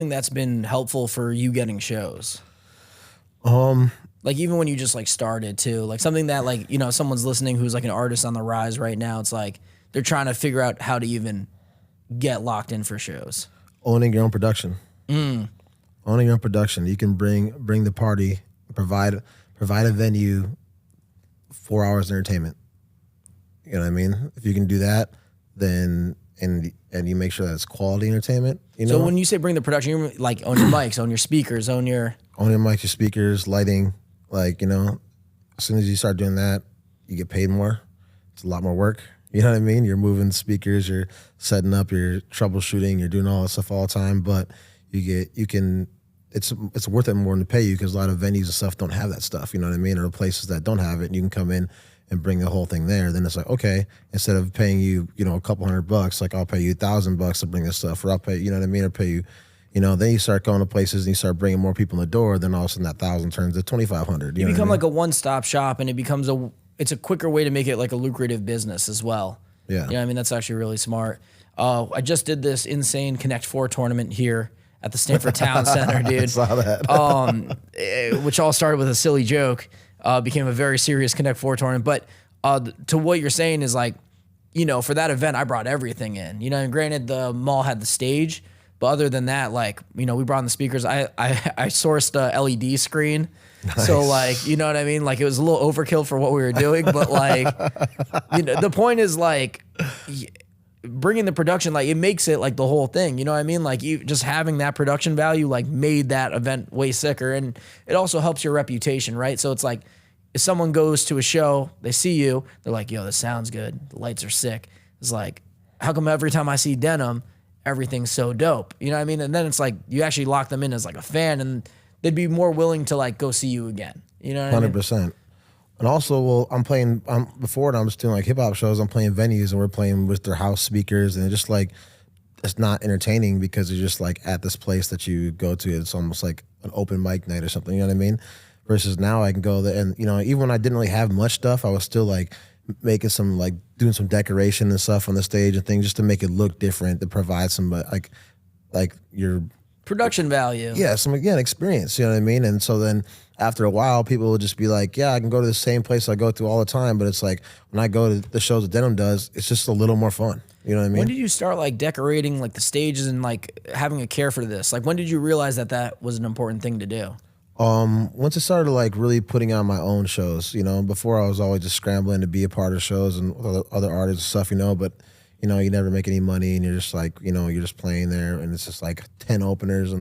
That's been helpful for you getting shows? Um, Like even when you just like started too, like something that like, someone's listening who's like an artist on the rise right now. It's like they're trying to figure out how to even get locked in for shows. owning your own production. Owning your own production. You can bring the party, provide a venue, 4 hours of entertainment. You know what I mean? If you can do that, then and you make sure that it's quality entertainment. So when you say bring the production, you're like own your mics, own your speakers, own your. Owning your mic, your speakers, lighting, as soon as you start doing that, you get paid more. It's a lot more work. You know what I mean? You're moving speakers, you're setting up, you're troubleshooting, you're doing all that stuff all the time, but it's worth it more to pay you because a lot of venues and stuff don't have that stuff, you know what I mean? Or places that don't have it, and you can come in and bring the whole thing there. Then it's like, okay, instead of paying you, a couple $100, like I'll pay you $1,000 to bring this stuff, or I'll pay, you know what I mean? Or pay you, then you start going to places and you start bringing more people in the door. Then all of a sudden that 1,000 turns to 2,500. You become like a one-stop shop, and it's a quicker way to make it like a lucrative business as well. Yeah. You know what I mean? That's actually really smart. I just did this insane Connect Four tournament here at the Stanford Town Center, dude. I saw that. Which all started with a silly joke, became a very serious Connect Four tournament. But to what you're saying is like, for that event, I brought everything in. And granted, the mall had the stage, but other than that, like, we brought in the speakers. I sourced a LED screen. Nice. So like, you know what I mean? Like it was a little overkill for what we were doing, but like, the point is like bringing the production, like it makes it like the whole thing, you know what I mean? Like you just having that production value, like made that event way sicker. And it also helps your reputation, right? So it's like if someone goes to a show, they see you, they're like, yo, this sounds good. The lights are sick. It's like, how come every time I see Denham, everything's so dope? You know what I mean? And then it's like, you actually lock them in as like a fan, and they'd be more willing to like go see you again. You know what I mean? 100%. And also, well, before I'm just doing like hip hop shows. I'm playing venues and we're playing with their house speakers, and just like, it's not entertaining because you're just like at this place that you go to. It's almost like an open mic night or something. You know what I mean? Versus now I can go there and, even when I didn't really have much stuff, I was still like making some, like doing some decoration and stuff on the stage and things just to make it look different, to provide some like your production value. Yeah, some experience, you know what I mean? And so then after a while, people will just be like, yeah, I can go to the same place I go to all the time, but it's like when I go to the shows that Denham does, it's just a little more fun. You know what I mean? When did you start like decorating like the stages and like having a care for this? Like when did you realize that that was an important thing to do? Once I started like really putting on my own shows, before I was always just scrambling to be a part of shows and other artists and stuff, but you never make any money and you're just like, you're just playing there and it's just like 10 openers and